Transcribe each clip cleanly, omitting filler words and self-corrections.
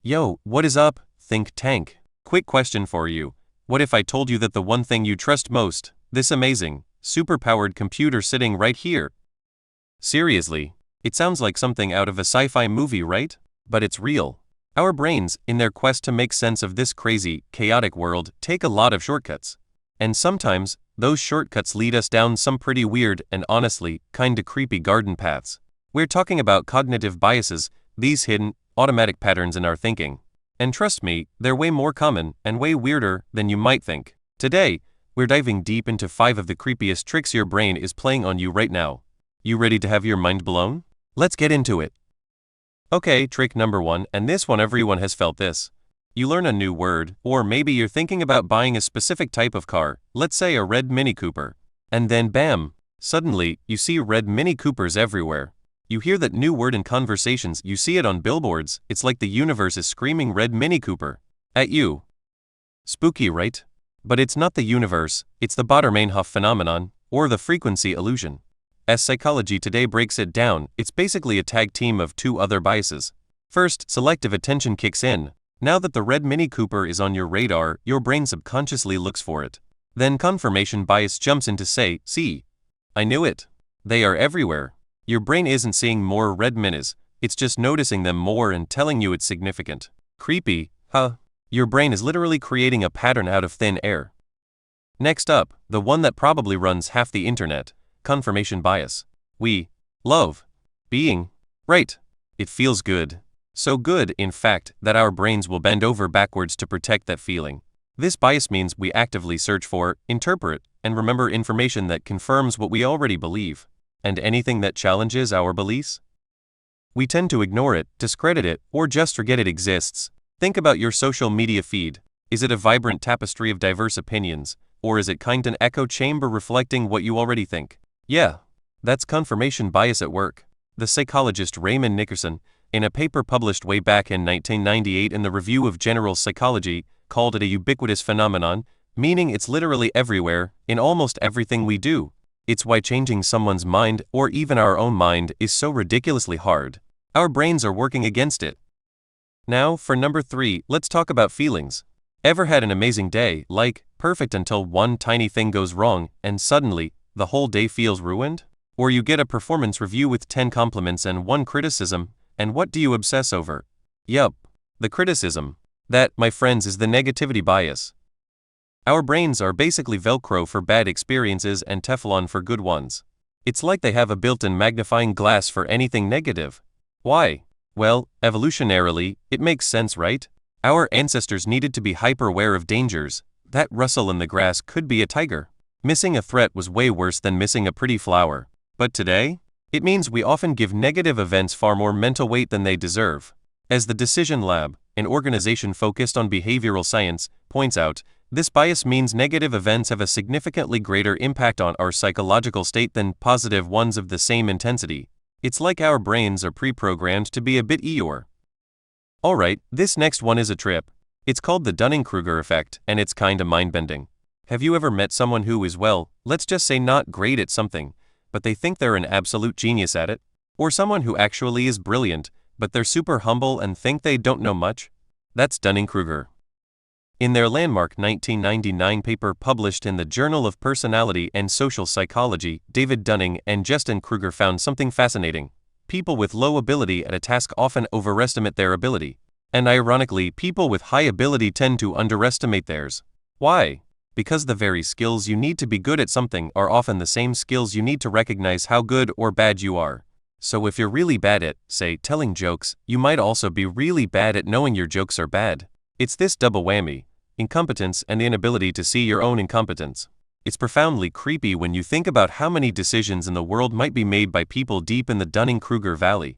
Yo, what is up, think tank? Quick question for you. What if I told you that the one thing you trust most, this amazing, superpowered computer sitting right here? Seriously, it sounds like something out of a sci-fi movie, right? But it's real. Our brains, in their quest to make sense of this crazy, chaotic world, take a lot of shortcuts. And sometimes, those shortcuts lead us down some pretty weird and honestly, kinda creepy garden paths. We're talking about cognitive biases, these hidden, automatic patterns in our thinking. And trust me, they're way more common and way weirder than you might think. Today, we're diving deep into 5 of the creepiest tricks your brain is playing on you right now. You ready to have your mind blown? Let's get into it. Okay, trick number 1, and this one everyone has felt this. You learn a new word, or maybe you're thinking about buying a specific type of car, let's say a red Mini Cooper. And then bam! Suddenly, you see red Mini Coopers everywhere. You hear that new word in conversations, you see it on billboards, it's like the universe is screaming red Mini Cooper at you. Spooky, right? But it's not the universe, it's the Baader-Meinhof Phenomenon, or the frequency illusion. As Psychology Today breaks it down, it's basically a tag team of 2 other biases. First, selective attention kicks in. Now that the red Mini Cooper is on your radar, your brain subconsciously looks for it. Then confirmation bias jumps in to say, see, I knew it. They are everywhere. Your brain isn't seeing more red minis, it's just noticing them more and telling you it's significant. Creepy, huh? Your brain is literally creating a pattern out of thin air. Next up, the one that probably runs half the internet, confirmation bias. We love being right. It feels good. So good, in fact, that our brains will bend over backwards to protect that feeling. This bias means we actively search for, interpret, and remember information that confirms what we already believe. And anything that challenges our beliefs? We tend to ignore it, discredit it, or just forget it exists. Think about your social media feed. Is it a vibrant tapestry of diverse opinions, or is it kind of an echo chamber reflecting what you already think? Yeah, that's confirmation bias at work. The psychologist Raymond Nickerson, in a paper published way back in 1998 in the Review of General Psychology, called it a ubiquitous phenomenon, meaning it's literally everywhere, in almost everything we do. It's why changing someone's mind, or even our own mind, is so ridiculously hard. Our brains are working against it. Now, for number 3, let's talk about feelings. Ever had an amazing day, like, perfect until one tiny thing goes wrong, and suddenly, the whole day feels ruined? Or you get a performance review with 10 compliments and 1 criticism, and what do you obsess over? Yup, the criticism. That, my friends, is the negativity bias. Our brains are basically Velcro for bad experiences and Teflon for good ones. It's like they have a built-in magnifying glass for anything negative. Why? Well, evolutionarily, it makes sense, right? Our ancestors needed to be hyper-aware of dangers. That rustle in the grass could be a tiger. Missing a threat was way worse than missing a pretty flower. But today? It means we often give negative events far more mental weight than they deserve. As the Decision Lab, an organization focused on behavioral science, points out, this bias means negative events have a significantly greater impact on our psychological state than positive ones of the same intensity. It's like our brains are pre-programmed to be a bit Eeyore. Alright, this next one is a trip. It's called the Dunning-Kruger Effect, and it's kinda mind-bending. Have you ever met someone who is, well, let's just say not great at something, but they think they're an absolute genius at it? Or someone who actually is brilliant, but they're super humble and think they don't know much? That's Dunning-Kruger. In their landmark 1999 paper published in the Journal of Personality and Social Psychology, David Dunning and Justin Kruger found something fascinating. People with low ability at a task often overestimate their ability. And ironically, people with high ability tend to underestimate theirs. Why? Because the very skills you need to be good at something are often the same skills you need to recognize how good or bad you are. So if you're really bad at, say, telling jokes, you might also be really bad at knowing your jokes are bad. It's this double whammy. Incompetence and the inability to see your own incompetence. It's profoundly creepy when you think about how many decisions in the world might be made by people deep in the Dunning-Kruger Valley.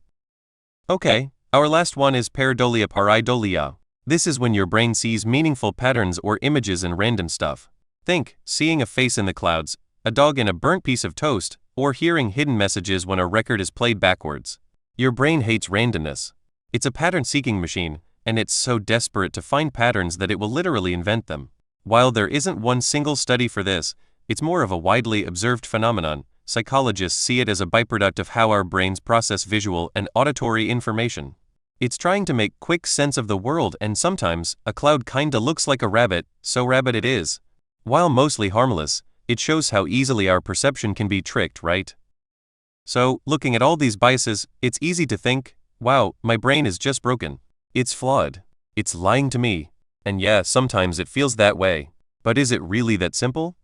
Okay, our last one is Pareidolia. This is when your brain sees meaningful patterns or images in random stuff. Think, seeing a face in the clouds, a dog in a burnt piece of toast, or hearing hidden messages when a record is played backwards. Your brain hates randomness. It's a pattern-seeking machine, and it's so desperate to find patterns that it will literally invent them. While there isn't one single study for this, it's more of a widely observed phenomenon. Psychologists see it as a byproduct of how our brains process visual and auditory information. It's trying to make quick sense of the world, and sometimes, a cloud kinda looks like a rabbit, so rabbit it is. While mostly harmless, it shows how easily our perception can be tricked, right? So, looking at all these biases, it's easy to think, wow, my brain is just broken. It's flawed. It's lying to me. And yeah, sometimes it feels that way. But is it really that simple?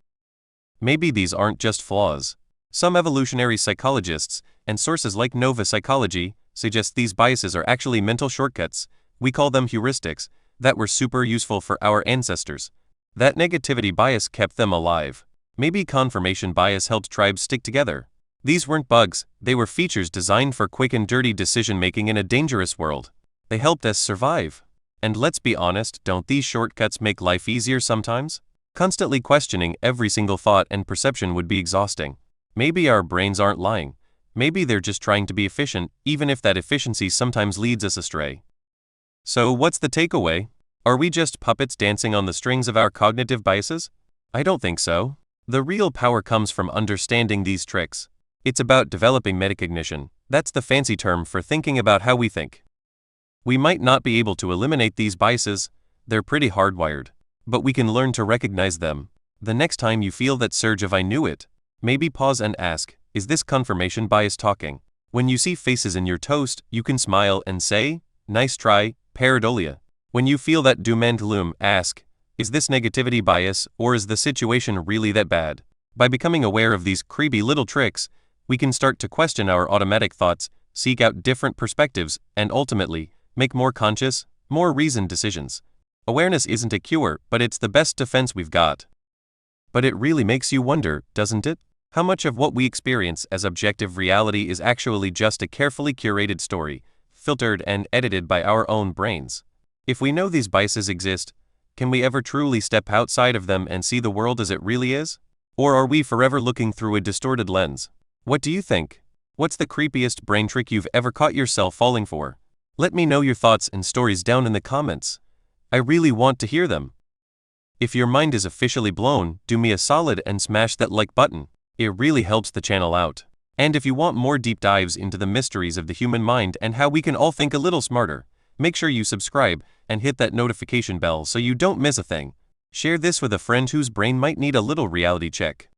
Maybe these aren't just flaws. Some evolutionary psychologists, and sources like Nova Psychology, suggest these biases are actually mental shortcuts, we call them heuristics, that were super useful for our ancestors. That negativity bias kept them alive. Maybe confirmation bias helped tribes stick together. These weren't bugs, they were features designed for quick and dirty decision-making in a dangerous world. They helped us survive. And let's be honest, don't these shortcuts make life easier sometimes? Constantly questioning every single thought and perception would be exhausting. Maybe our brains aren't lying. Maybe they're just trying to be efficient, even if that efficiency sometimes leads us astray. So what's the takeaway? Are we just puppets dancing on the strings of our cognitive biases? I don't think so. The real power comes from understanding these tricks. It's about developing metacognition. That's the fancy term for thinking about how we think. We might not be able to eliminate these biases, they're pretty hardwired. But we can learn to recognize them. The next time you feel that surge of I knew it, maybe pause and ask, is this confirmation bias talking? When you see faces in your toast, you can smile and say, nice try, Pareidolia. When you feel that doom and gloom, ask, is this negativity bias, or is the situation really that bad? By becoming aware of these creepy little tricks, we can start to question our automatic thoughts, seek out different perspectives, and ultimately, make more conscious, more reasoned decisions. Awareness isn't a cure, but it's the best defense we've got. But it really makes you wonder, doesn't it? How much of what we experience as objective reality is actually just a carefully curated story, filtered and edited by our own brains? If we know these biases exist, can we ever truly step outside of them and see the world as it really is? Or are we forever looking through a distorted lens? What do you think? What's the creepiest brain trick you've ever caught yourself falling for? Let me know your thoughts and stories down in the comments. I really want to hear them. If your mind is officially blown, do me a solid and smash that like button. It really helps the channel out. And if you want more deep dives into the mysteries of the human mind and how we can all think a little smarter, make sure you subscribe and hit that notification bell so you don't miss a thing. Share this with a friend whose brain might need a little reality check.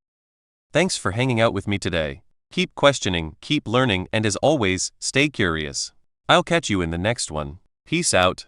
Thanks for hanging out with me today. Keep questioning, keep learning, and as always, stay curious. I'll catch you in the next one. Peace out.